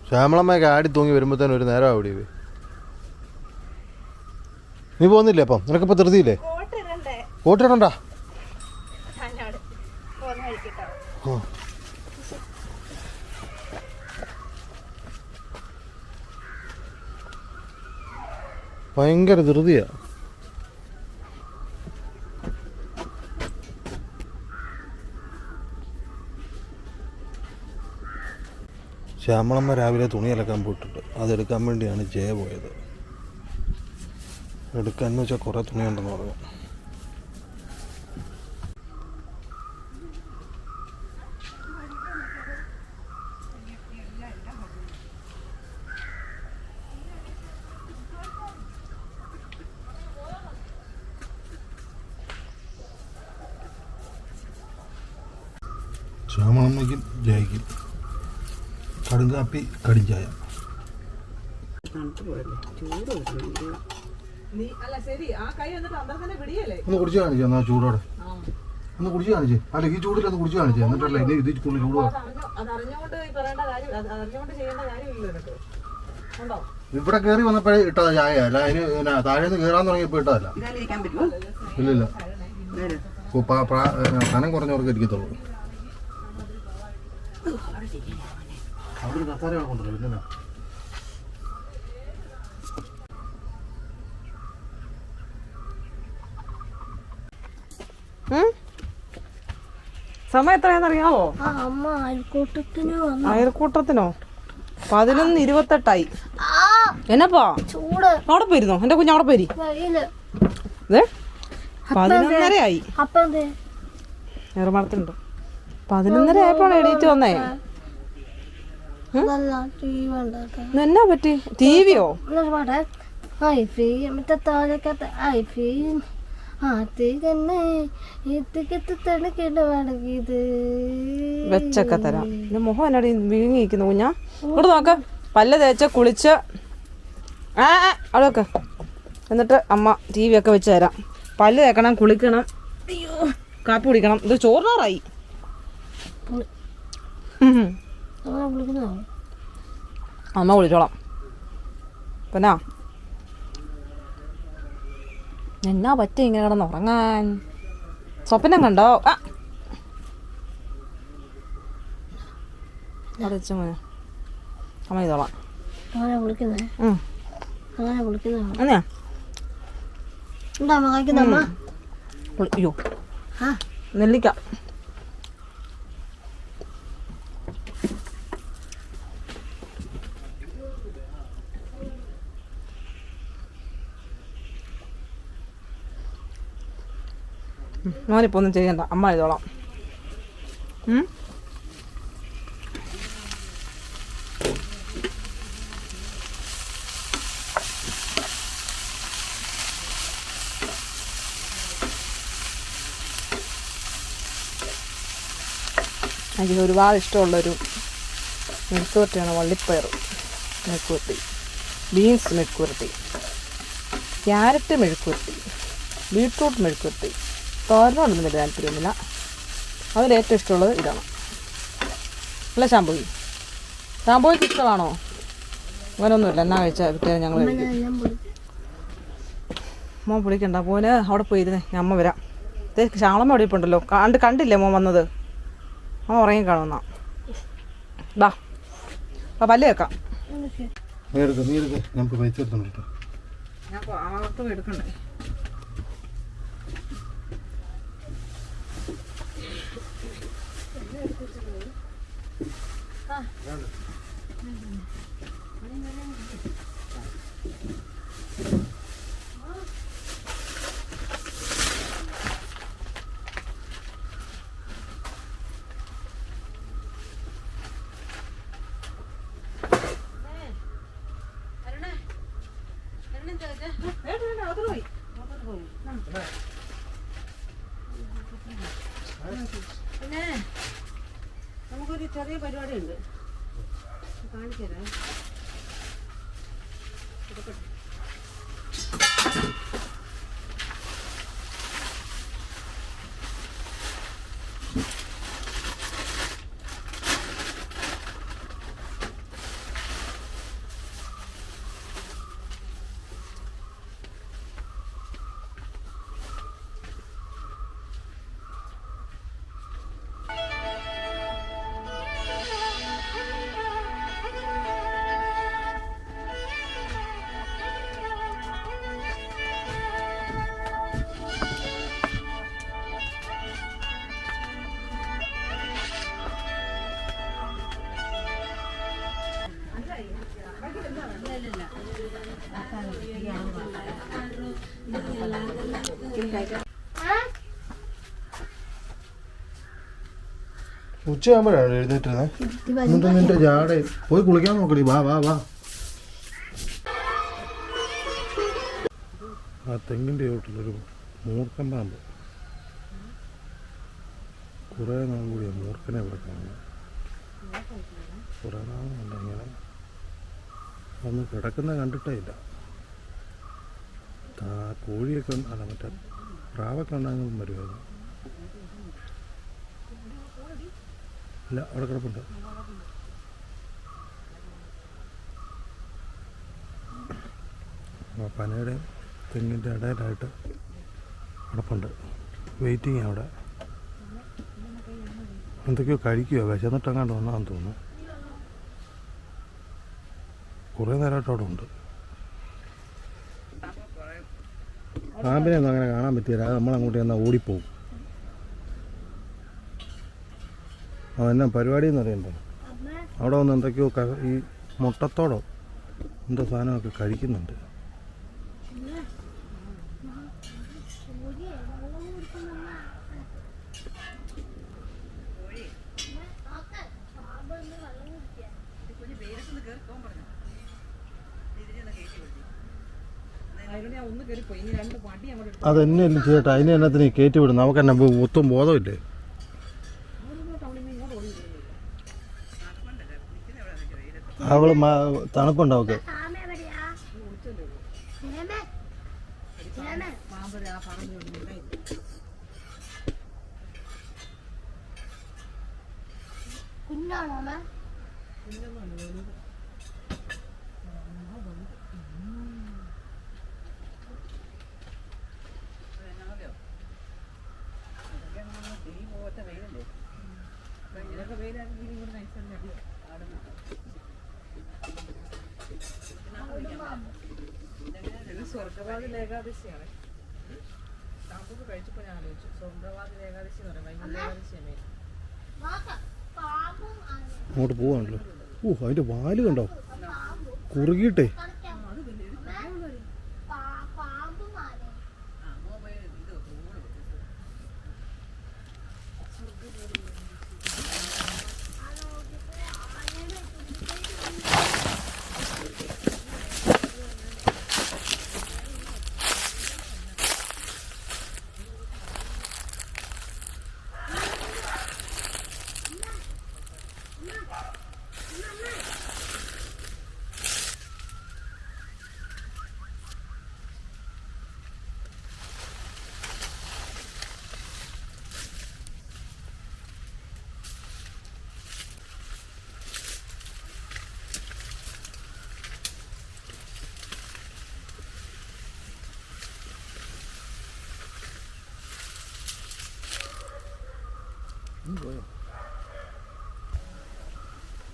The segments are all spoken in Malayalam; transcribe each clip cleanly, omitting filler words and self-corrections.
ശ്യാമളമ്മയൊക്കെ ആടി തൂങ്ങി വരുമ്പോഴത്തേനും ഒരു നേരം അവിടെ നീ പോകുന്നില്ലേ അപ്പം? നിനക്കിപ്പോൾ ധൃതിയില്ലേ? കോട്ടിടണ്ടാ. ഭയങ്കര ധൃതിയാ. ശ്യാമളമ്മ രാവിലെ തുണി അലക്കാൻ പോയിട്ടുണ്ട്. അതെടുക്കാൻ വേണ്ടിയാണ് ജയ പോയത്. എടുക്കാന്ന് വെച്ചാൽ കുറേ തുണിയുണ്ടെന്ന് പറഞ്ഞു. ശ്യാമളമ്മയ്ക്കും ജയയ്ക്കും കടുങ്കാപ്പി കടിഞ്ചായ. ഒന്ന് കുടിച്ച് കാണിച്ചു എന്നാ ചൂടോടെ. ഒന്ന് കുടിച്ച് കാണിച്ചേ. അല്ല ഈ ചൂടിൽ ഒന്ന് കുടിച്ച് കാണിച്ചേ. എന്നിട്ടല്ലേ ഇനി ഇത് ചൂട് ഇവിടെ കയറി വന്നപ്പോഴേ ഇട്ടതാ ചായ. അല്ല അതിന് താഴേന്ന് കയറാൻ തുടങ്ങിയപ്പോ ഇട്ടതല്ല. ഇല്ലില്ല, കനം കുറഞ്ഞവർക്ക് ഇരിക്കത്തുള്ളൂ. അവിടെ കസാരയാണ് കൊണ്ടുവരുന്നത്. പിന്നെ സമയം എത്രയാണെന്നറിയാവോ? അയൽക്കൂട്ടത്തിനോ? 11:28. എന്നപ്പാ അവിടെ പോയിരുന്നോ? എന്റെ കുഞ്ഞ് അവിടെ പോരി. 11:30 ഏറുമാടത്തുണ്ട്. 11:30 ആയപ്പോഴാണ് എണീറ്റ് വന്നേ. എന്നാ പറ്റി? ടിവിയോ? വെച്ചൊക്കെ തരാം. എന്റെ മുഖം എന്നാടി വീങ്ങിയിരിക്കുന്നു കുഞ്ഞാ. ഇവിടെ നോക്ക്. പല്ല് തേച്ച് കുളിച്ച് അവിടെ വെക്ക്. എന്നിട്ട് അമ്മ ടി വി ഒക്കെ വെച്ച് തരാം. പല്ല് തേക്കണം, കുളിക്കണം, കാപ്പി കുടിക്കണം. ഇത് ചോറിനാറായി. അമ്മ കുളിച്ചോളാം. പിന്നെ എന്നാ പറ്റി ഇങ്ങനെ കിടന്ന് ഉറങ്ങാൻ? സ്വപ്നം കണ്ടോ? മോനെ അമ്മ ചെയ്തോളാം. അയ്യോ നെല്ലിക്ക. മോനിപ്പോൾ ഒന്നും ചെയ്യണ്ട, അമ്മ ചെയ്തോളാം. എനിക്ക് ഒരുപാട് ഇഷ്ടമുള്ളൊരു മെഴുക്കുവരട്ടിയാണ് വള്ളിപ്പയർ മെഴുക്കുവരട്ടി, ബീൻസ് മെഴുക്കുവരട്ടി, ക്യാരറ്റ് മെഴുക്കുവരട്ടി, ബീട്രൂട്ട് മെഴുക്കുവരട്ടി. തോരനോടൊന്നും വലിയ താല്പര്യമൊന്നുമില്ല. അതിലേറ്റവും ഇഷ്ടമുള്ളത് ഇതാണ്. അല്ല ശാമ്പൂയി. ശാമ്പൂയ്ക്ക് ഇഷ്ടമാണോ? അങ്ങനെയൊന്നുമില്ല. എന്നാ കഴിച്ചാൽ കിട്ടിയാൽ ഞങ്ങൾ കഴിക്കും. മോൻ പിടിക്കണ്ട. മോന് അവിടെ പോയിരുന്നേ, ഞാൻ അമ്മ വരാം. ശാളമ്മ അവിടെ ഇപ്പോണ്ടല്ലോ. കണ്ടില്ലേ മോൻ വന്നത്? മോൻ ഉറങ്ങി കാണുന്ന. ബാ പല്ല് വെക്കാം. ഞാൻ ആർക്കും എടുക്കണ്ടേ. പിന്നെ നമുക്കൊരു ചെറിയ പരിപാടിയുണ്ട്, കാണിച്ചു തരാം. ഉച്ചയാകുമ്പോഴാണ് എഴുന്നേറ്റിരുന്നത്. എന്നിട്ട് നിന്റെ ജാട പോയി കുളിക്കാൻ നോക്കടി. വാ വാ വാ. ആ തെങ്ങിൻ്റെ ചോട്ടിലൊരു മൂർഖൻ പാമ്പ്. കുറേ നാൾ കൂടിയാണ് മൂർഖനെ ഇവിടെ കാണുന്നത്. കുറേ നാളുണ്ട് ഇങ്ങനെ ഒന്ന് കിടക്കുന്ന കണ്ടിട്ടേ ഇല്ല. കോഴിയൊക്കെ അല്ല മറ്റേ പ്രാവൊക്കെ ഉണ്ടാകുമ്പോൾ വരുമായിരുന്നു. ഇല്ല, അവിടെ കിടപ്പുണ്ട്. പനയുടെ തെങ്ങിൻ്റെ ഇടയിലായിട്ട് കിടപ്പുണ്ട്. വെയിറ്റിംഗ് അവിടെ. എന്തൊക്കെയോ കഴിക്കുകയോ വിശന്നിട്ടെങ്ങാണ്ട് വന്നാന്ന് തോന്നുന്നു. കുറേ നേരമായിട്ട് അവിടെ ഉണ്ട്. പാമ്പിനെ ഒന്നും അങ്ങനെ കാണാൻ പറ്റിയില്ല. അത് നമ്മളങ്ങോട്ട് ചെന്നാൽ ഓടിപ്പോവും. എന്നാ പരിപാടി എന്ന് അറിയണ്ടേ. അവിടെ വന്ന് എന്തൊക്കെയോ ഈ മുട്ടത്തോടോ എന്തോ സാധനമൊക്കെ കഴിക്കുന്നുണ്ട്. അതെന്നെയല്ലേ ചേട്ടാ, അതിനെ എന്നത്തിന് കയറ്റി വിടും. നമുക്ക് തന്നെ മൊത്തം ബോധമില്ലേ. അവള് തണുപ്പുണ്ട് അവക്ക്. സ്വർഗവാദി ഏകാദശിയാണ്. താമ്പൊക്കെ കഴിച്ചപ്പോൾ ഞാൻ ആലോചിച്ചു, സ്വർഗവാദി ഏകാദശി എന്ന് പറയും. വൈകുന്നേരം ഏകാദശിയാണ്. അങ്ങോട്ട് പോവാണല്ലോ. അതിന്റെ വാല് കണ്ടോ കുറുകിയിട്ടേ.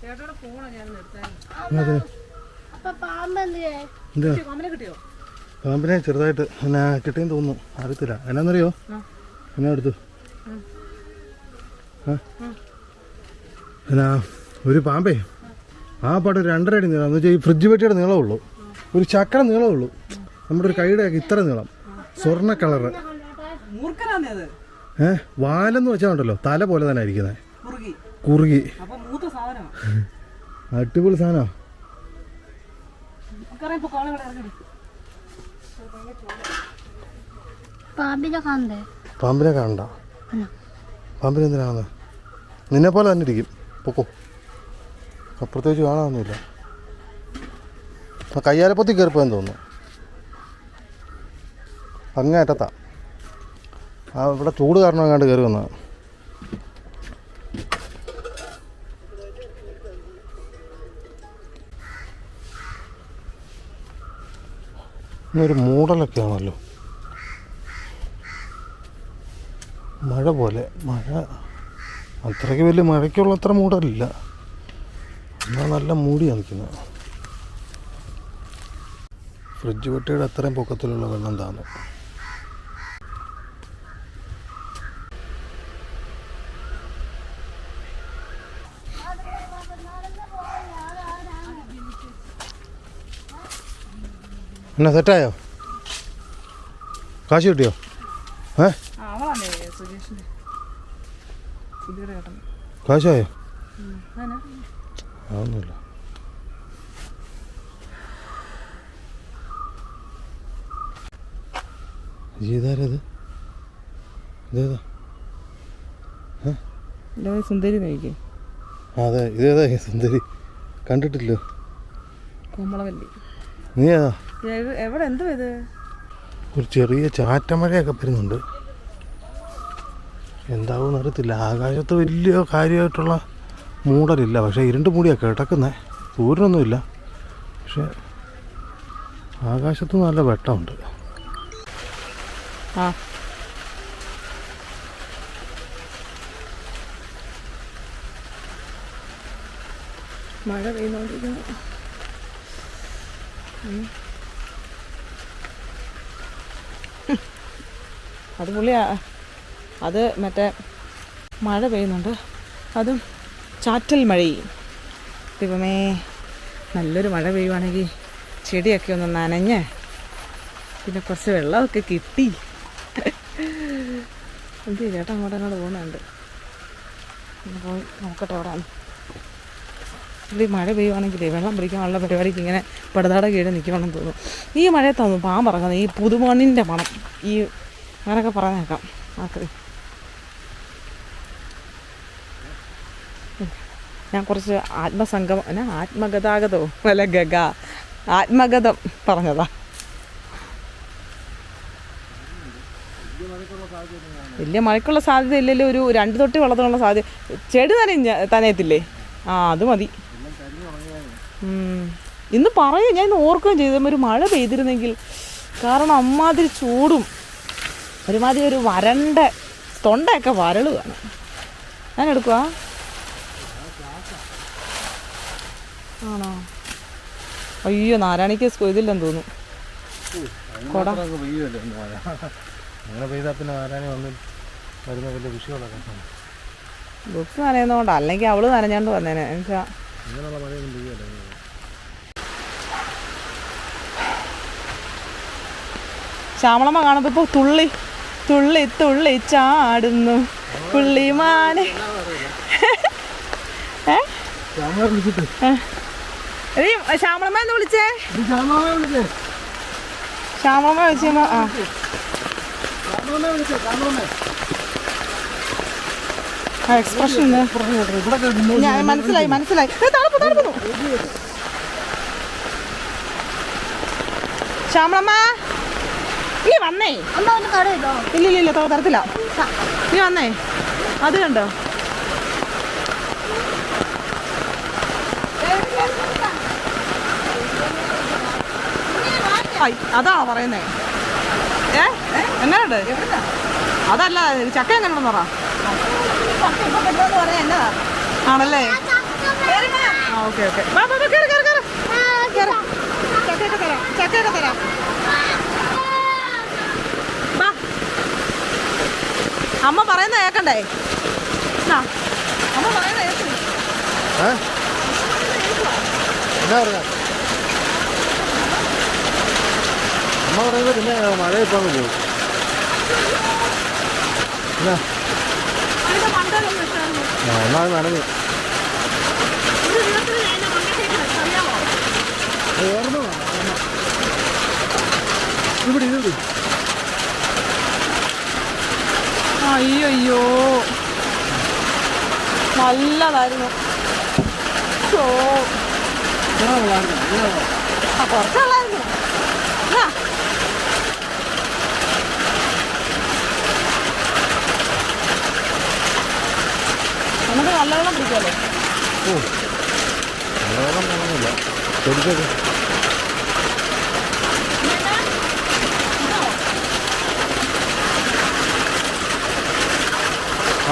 ചേട്ടോടെ ഫോണാ ഞാൻ കിട്ടിയോ? പാമ്പിനെ ചെറുതായിട്ട് എന്നാ കിട്ടിയെന്ന് തോന്നുന്നു. അറിയത്തില്ല എന്നാന്നറിയോ. എന്നാ എടുത്തു എന്നാ ഒരു പാമ്പേ ആ പാട്ട് 2.5 അടി നീളം എന്ന് വെച്ചാൽ ഈ ഫ്രിഡ്ജ് പെട്ടിയുടെ നീളമുള്ളൂ. ഒരു ചക്കര നീളമുള്ളൂ. നമ്മുടെ ഒരു കൈയുടെ ഇത്ര നീളം. സ്വർണ്ണ കളറ്. വാലെന്ന് വെച്ചാൽ ഉണ്ടല്ലോ തല പോലെ തന്നെ ഇരിക്കുന്നത്. കുറുകി അടിപൊളി സാധനമാ. പാമ്പിനെ കാണണ്ട. പാമ്പിനെ എന്തിനാണെന്ന് നിന്നെ പോലെ തന്നെ ഇരിക്കും. പൊക്കോ. പ്രത്യേകിച്ച് കാണാനൊന്നുമില്ല. കയ്യാലപ്പത്തി കയറിപ്പോയെന്ന് തോന്നുന്നു. അങ്ങേറ്റത്താ. ഇവിടെ ചൂട് കാരണം എങ്ങാണ്ട് കയറി വന്നതാണ്. ഇന്നൊരു മൂടലൊക്കെ ആണല്ലോ. മഴ പോലെ. മഴ അത്രയ്ക്ക് വലിയ മഴയ്ക്കുള്ള അത്ര മൂടലില്ല. എന്നാൽ നല്ല മൂടിയാണ് നിൽക്കുന്നത്. ഫ്രിഡ്ജ് പെട്ടിയുടെ അത്രയും പൊക്കത്തിലുള്ള വെള്ളം താന്നു. എന്നാ സെറ്റായോ? കാശ് കിട്ടിയോ? അവളാണേ സുജേഷിൻ്റെ സുധിയുടെ ചേട്ടൻ. കാശായോ? അതൊന്നുമില്ല. ഇതാരത്? ഇതേതാ? സുന്ദരി നയിക്കേ. അതെ, ഇതേതാ സുന്ദരി? കണ്ടിട്ടില്ലോ. കോമളവല്ലി. നീ ഏതാ? എവിടെ എന്തോ ഇത്? ഒരു ചെറിയ ചാറ്റമഴയൊക്കെ വരുന്നുണ്ട്. എന്താവും അറിയത്തില്ല. ആകാശത്ത് വലിയ കാര്യമായിട്ടുള്ള മൂടലില്ല, പക്ഷേ ഇരുണ്ട് മൂടിയാണ് കിടക്കുന്നത്. സൂര്യനൊന്നുമില്ല, പക്ഷെ ആകാശത്ത് നല്ല വെട്ടമുണ്ട്. ആ മഴ പെയ്യുന്നോണ്ടിരിക്കുന്നു. അത് പുള്ളിയാ, അത് മറ്റേ മഴ പെയ്യുന്നുണ്ട്, അതും ചാറ്റൽ മഴയും. ദൈവമേ, നല്ലൊരു മഴ പെയ്യുവാണെങ്കിൽ ചെടിയൊക്കെ ഒന്ന് നനഞ്ഞ് പിന്നെ കുറച്ച് വെള്ളമൊക്കെ കിട്ടി. എന്ത് ചേട്ടാ അങ്ങോട്ട് പോകുന്നുണ്ട്. പോയി നോക്കട്ടെ അവിടെ. ഈ മഴ പെയ്യുവാണെങ്കിലേ വെള്ളം പിടിക്കാനുള്ള പരിപാടിക്ക് ഇങ്ങനെ പടുതാട കീഴ് നിൽക്കുവാണെന്ന് തോന്നും. ഈ മഴയത്താണ് പാമ്പ് ഇറങ്ങുന്നത്, ഈ പുതുമണ്ണിൻ്റെ മണം, ഈ അങ്ങനെയൊക്കെ പറഞ്ഞേക്കാം. ആക്രി ഞാൻ കുറച്ച് ആത്മഗതാഗതമോ അല്ല ആത്മഗതം പറഞ്ഞതാ. വലിയ മഴയ്ക്കുള്ള സാധ്യത ഇല്ലല്ലോ, ഒരു 2 തൊട്ടി വെള്ളത്തിനുള്ള സാധ്യത. ചെടി തനയത്തില്ലേ? ആ അത് മതി. ഇന്ന് പറയും, ഞാൻ ഇന്ന് ഓർക്കുകയും ചെയ്തു ഒരു മഴ പെയ്തിരുന്നെങ്കിൽ. കാരണം അമ്മാതിരി ചൂടും ഒരുമാതിരി ഒരു വരണ്ട തൊണ്ടയൊക്കെ വരളുകയാണ്. ഞാൻ എടുക്കുക ആണോ? അയ്യോ, നാരായണിക്ക് ഇതില്ലെന്ന് തോന്നുന്നു. കൊട അങ്ങനെ പെയ്താൽ പിന്നെ നാരായണി വന്ന് വരുന്ന വലിയ വിഷയങ്ങളൊക്കെ. ബുക്സ് നനയുന്നതുകൊണ്ട്, അല്ലെങ്കിൽ അവള് നനഞ്ഞോണ്ട് വന്നേനെ. എന്നുവെച്ചാൽ ഇങ്ങനെയുള്ള മഴയൊന്നും പെയ്യല്ലേ. ശ്യാമളമ്മ കാണുമ്പോൾ ഇപ്പോൾ തുള്ളി തുള്ളി തുള്ളി ചാടുന്നു പുള്ളിമാനെ. ശ്യാമളമ്മ എന്ന് വിളിച്ചേ. ശ്യാമളമ്മ വിളിച്ചോ? ആ എക്സ്പ്രഷൻ മനസ്സിലായി. ശ്യാമളമ്മ നീ വന്നേ. ഇല്ല തരത്തില്ല. നീ വന്നേ. അത് കണ്ടോ? അതാ പറയുന്നേ. എങ്ങനെയുണ്ട്? അതല്ല, ചക്ക എങ്ങനെയുണ്ടെന്ന് പറ. ആണല്ലേ? ആ ഓക്കെ. ചക്കയൊക്കെ തരാം. അമ്മ പറയുന്ന കേക്കണ്ടേ? അമ്മ പറയുന്ന കേൾക്കണ്ടേ? അമ്മ പറയുന്നത് പിന്നെ മഴ ഇപ്പം പോകും. ഒന്നാമത് നനഞ്ഞു. ഇവിടെ അയ്യോ നല്ലതായിരുന്നു. കുറച്ചുള്ളായിരുന്നു. നമുക്ക് നല്ല വെള്ളം പിടിക്കാമല്ലോ. നല്ല വെള്ളം പോകുന്നില്ല. പിടിച്ചത്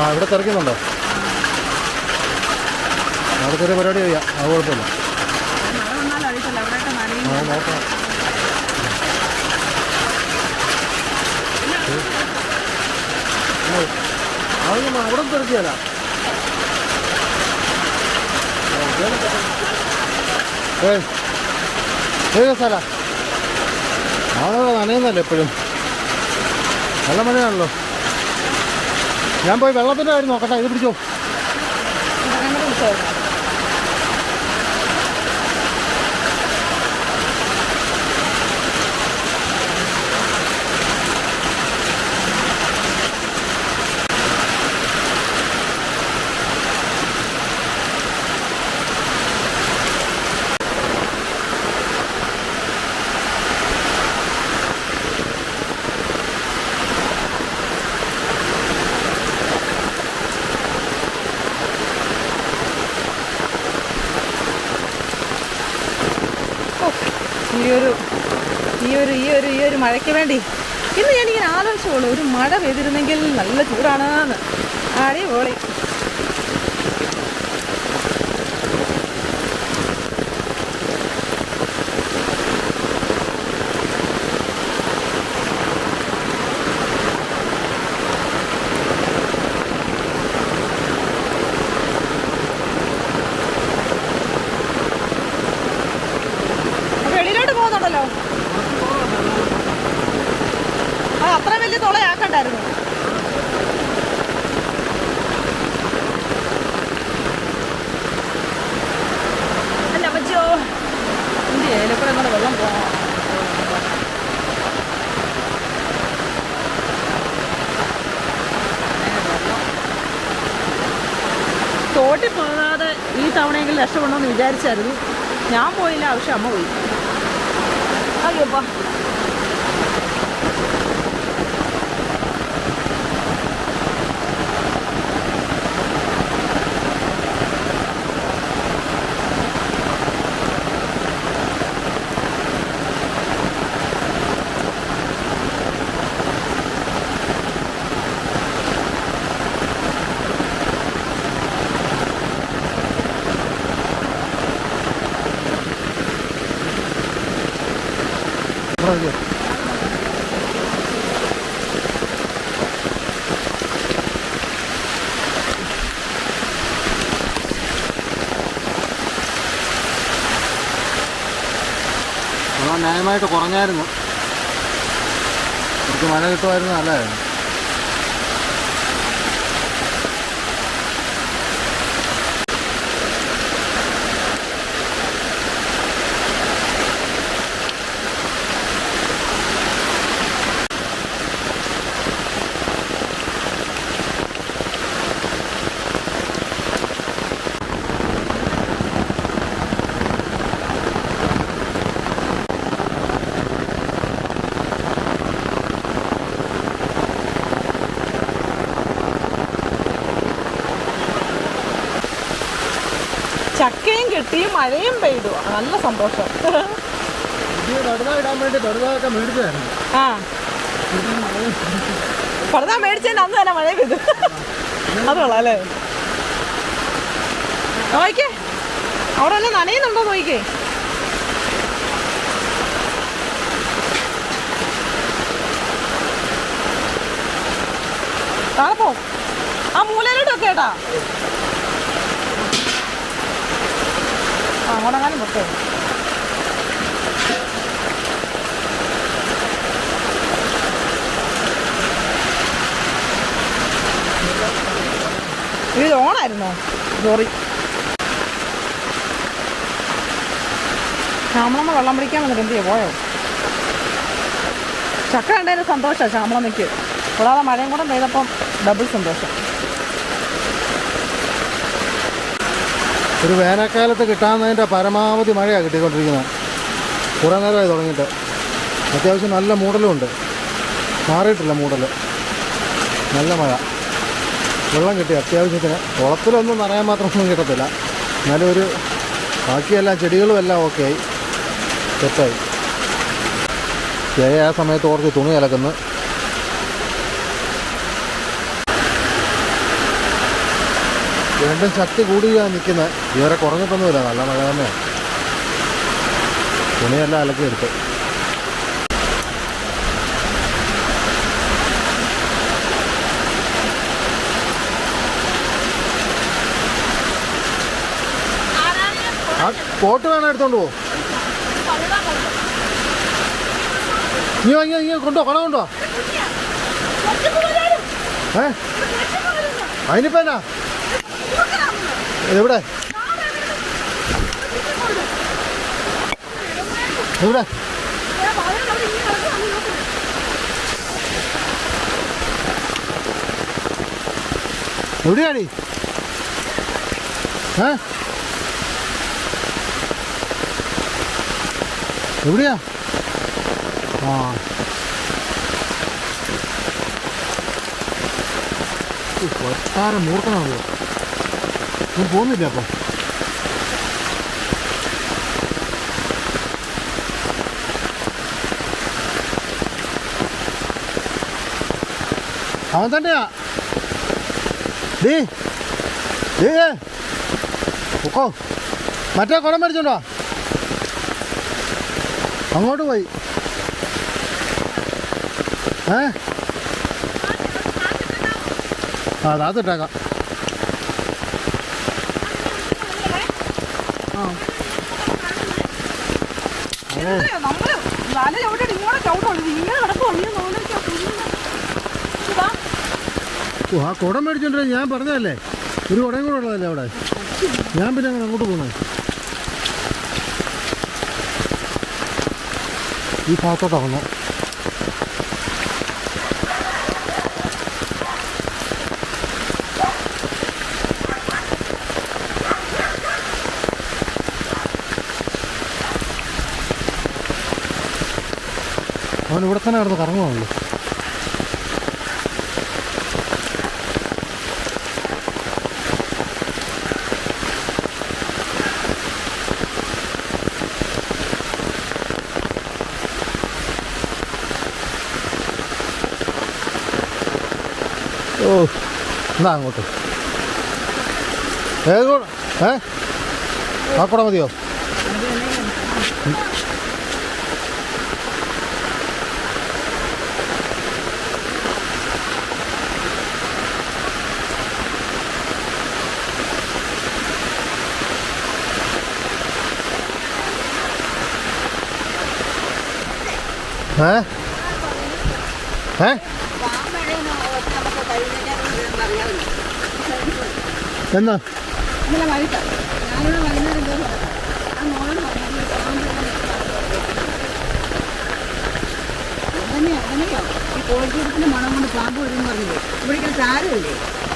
ഇവിടെ തിരക്കുന്നുണ്ടോ? അവിടെ ചെറിയ പരിപാടി ചെയ്യാം. അത് കുഴപ്പമില്ല. നോക്കാം. അതൊന്നും അവിടെ തിരക്കിയല്ല. ഏ സ്ഥല ആളുകൾ നനയുന്നല്ലേ എപ്പോഴും. നല്ല മഴയാണല്ലോ. ഞാൻ പോയി വെള്ളത്തിൻ്റെ കാര്യം നോക്കട്ടെ. ഇത് പിടിച്ചോ. ഈ ഒരു മഴയ്ക്ക് വേണ്ടി ഇന്ന് ഞാനിങ്ങനെ ആലോചിച്ചോളൂ, ഒരു മഴ പെയ്തിരുന്നെങ്കിൽ നല്ല ചൂടാണെന്ന്. അടിപൊളി. വെളിയിലോട്ട് പോകുന്നുണ്ടല്ലോ. അത് അത്ര വലിയ തുളയാക്കണ്ടായിരുന്നു. അല്ല പറ്റോ ഇന്ത്യ ഏലക്കൂടെ അങ്ങോട്ട് വെള്ളം പോകണം. തോട്ടിൽ പോകാതെ ഈ തവണയെങ്കിലും രക്ഷപ്പെടണമെന്ന് വിചാരിച്ചായിരുന്നു. ഞാൻ പോയില്ല, പക്ഷെ അമ്മ പോയി. അയ്യോപ്പാ. ന്യായമായിട്ട് കുറഞ്ഞായിരുന്നു. കുറച്ച് മഴ കിട്ടുമായിരുന്നു, നല്ലതായിരുന്നു. ചക്കയും കിട്ടി, മഴയും പെയ്തു. നല്ല സന്തോഷം. ഇടാൻ വേണ്ടി പടുതാക്കെ മേടിച്ചായിരുന്നു. ആ, പടുതാ മേടിച്ചതിന് അന്ന് തന്നെ മഴ പെയ്തു. അത് കൊള്ളാം അല്ലേ? നോക്കേ, അവിടെ തന്നെ നനയുന്നുണ്ടോ നോക്കേ. താഴെ പോ. ആ മൂലയിലോട്ടൊക്കെ കേട്ടാ. അങ്ങോട്ടെങ്ങാനും പൊട്ടേ. ഇത് ഓണായിരുന്നോ? സോറി. ശ്യാമളമ്മ വെള്ളം പിടിക്കാൻ വന്നിട്ട് എന്തിയാ പോയോ? ചക്ക കണ്ടതിന് സന്തോഷമാണ് ശ്യാമളമ്മയ്ക്ക്. കൂടാതെ മഴയും കൂടെ പെയ്തപ്പം ഡബിൾ സന്തോഷം. ഒരു വേനൽക്കാലത്ത് കിട്ടാവുന്നതിൻ്റെ പരമാവധി മഴയാണ് കിട്ടിക്കൊണ്ടിരിക്കുന്നത്. കുറേ നേരമായി തുടങ്ങിയിട്ട്. അത്യാവശ്യം നല്ല മൂടലുമുണ്ട്. മാറിയിട്ടില്ല മൂടൽ. നല്ല മഴ. വെള്ളം കിട്ടി അത്യാവശ്യത്തിന്. കുളത്തിലൊന്നും നിറയാൻ മാത്രമൊന്നും കിട്ടത്തില്ല. എന്നാലും ഒരു ബാക്കിയെല്ലാം ചെടികളും എല്ലാം ഓക്കെ ആയി, സെറ്റായി. ആ സമയത്ത് കുറച്ച് തുണി അലക്കുന്നു. വീണ്ടും ശക്തി കൂടിയാണ് നിൽക്കുന്നത്. ഇതുവരെ കുറഞ്ഞിട്ടൊന്നുമില്ല, നല്ല മഴ തന്നെയാണ്. തുണിയെല്ലാം അലക്കിയെടുത്ത്. ആ കോട്ട് വേണം, എടുത്തോണ്ട് പോകും. നീ വാങ്ങിയാ നീ കൊണ്ടുപോ കുട കൊണ്ടുപോ അതിനിപ്പോ എന്നാ എവിടെ എവിടെ എവിടെയാടി എവിടെയാ ആ കൊട്ടാരം മൂർക്കനാണല്ലോ ഞാൻ പോകുന്നില്ല അപ്പം അവൻ തന്നെയാ ഡീ ഡീ പൊക്കോ മറ്റേ കുടം മേടിച്ചോണ്ടോ അങ്ങോട്ട് പോയി ആ താത്തിട്ടേക്കാം ആ കുടം മേടിച്ചോണ്ടേ ഞാൻ പറഞ്ഞതല്ലേ ഒരു കുടയും കൂടെ ഉള്ളതല്ലേ അവിടെ ഞാൻ പിന്നെ അങ്ങനെ അങ്ങോട്ട് പോകണേ ഈ ഭാഗത്തോട്ടാ വന്നു അവൻ ഇവിടെ തന്നെ കിടന്ന് കറങ്ങുവാണല്ലോ ഓ എന്നാ അങ്ങോട്ട് ഏത് കൂടെ ആ കൂടെ മതിയോ എന്നാ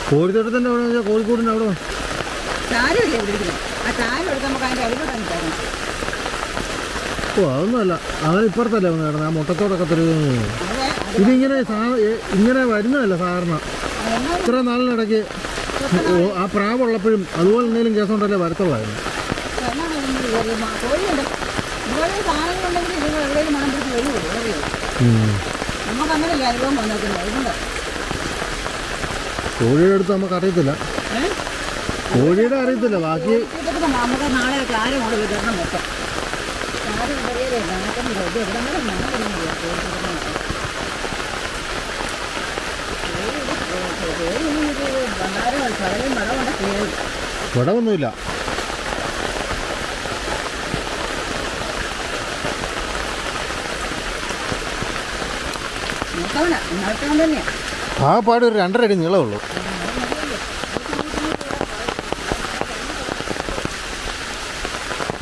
കോഴിത്തോട്ടത്തിൻ്റെ അവിടെ കോഴിക്കോടിൻ്റെ അവിടെ ഓ അതൊന്നുമല്ല അങ്ങനെ ഇപ്പുറത്തല്ലേ ഒന്ന് കിടന്നത് ആ മുട്ടത്തോടൊക്കെ തരുന്നത് ഇതിങ്ങനെ ഇങ്ങനെ വരുന്നതല്ല സാധാരണ ഇത്ര നാളിനിടയ്ക്ക് ആ പ്രാവുള്ളപ്പോഴും അതുപോലെ എന്തെങ്കിലും കേസുകൊണ്ടല്ലേ വരത്തുള്ളായിരുന്നു കോഴിയുടെ അടുത്ത് നമുക്ക് അറിയത്തില്ല കോഴിയുടെ അറിയത്തില്ല ബാക്കി നമുക്ക് നാളെ കാര്യം മൊത്തം വിടവൊന്നുമില്ല ആ പാട് ഒരു 2.5 അടി നീളമുള്ളൂ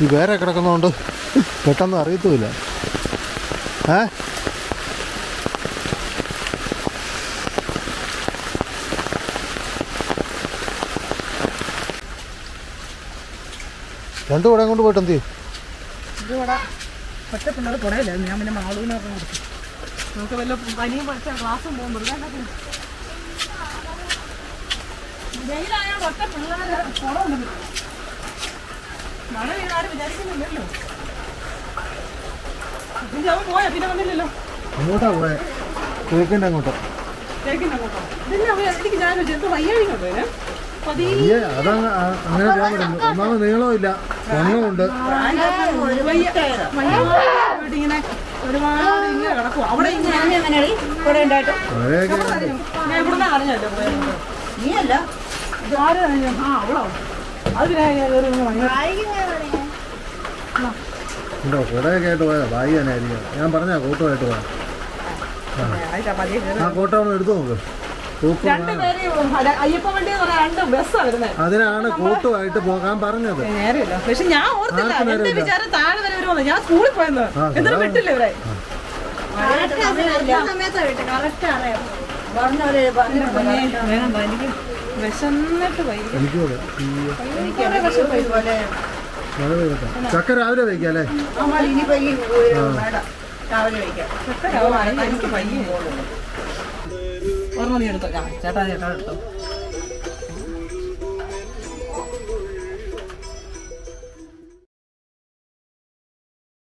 ഈ വേറെ കിടക്കുന്നതുകൊണ്ട് പെട്ടെന്ന് അറിയത്തുമില്ല രണ്ടു കൂടെ കൊണ്ട് പോയിട്ട് എന്ത് ഒറ്റ പിള്ളേർ കുടയില്ലായിരുന്നു ഞാൻ പിന്നെ മാളൂന്ന് പറഞ്ഞു കൊടുത്തു നമുക്ക് വല്ല പനിയും പഠിച്ചാൽ ക്ലാസ്സും പോകും വെയിലായോണ്ട് ഒറ്റ പിള്ളേർ കുടമുണ്ട് മഴ വീണാരും വിചാരിക്കുന്നില്ലല്ലോ അവൻ പോയാ പിന്നെ വന്നില്ലല്ലോ അങ്ങോട്ടാ പോയെ തേക്കിൻ്റെ അങ്ങോട്ടോ എനിക്ക് ഞാൻ ചെറുപ്പം വയ്യാഴിങ്ങോട്ടോ അതങ്ങനെ പോകാൻ പറ്റുന്നു ഒന്നാമത് നീളമില്ല വണ്ണമുണ്ട് ഇങ്ങനെ ഒരുപാട് ഇങ്ങനെ കിടക്കും അവിടെ എവിടുന്ന അറിഞ്ഞല്ലോ നീയല്ല അവളോ അതിനാ ഉണ്ടോ കുടയൊക്കെ ആയിട്ട് പോയാ ഭായി തന്നെ ആയിരിക്കും ഞാൻ പറഞ്ഞാ കൂട്ടമായിട്ട് പോയാ ആ കോട്ട ഒന്ന് എടുത്തു നോക്ക്. സൂപ്പർ. അയ്യപ്പ വണ്ടി എന്ന് പറഞ്ഞാൽ 2 ബസ്സാണ് വരുന്നത്. അതിനാണ് കൂട്ടുമായിട്ട് പോകാൻ പറഞ്ഞത്. നേരമില്ല. പക്ഷെ ഞാൻ ഓർത്തില്ല, എന്റെ വിചാരം താഴെ വരെ വരുമോ. ഞാൻ സ്കൂളിൽ പോയെന്ന് എന്നിട്ട് വിട്ടില്ല ഇവരെ. വിശന്നിട്ട് വൈകി. മഴ പെയ്യട്ടെ. ചക്ക രാവിലെ വയ്ക്കാം അല്ലേ? എനിക്ക് പയ്യെ. ഓർമ്മ നീ എടുത്തോ. ചേട്ടാ എടുത്തോ.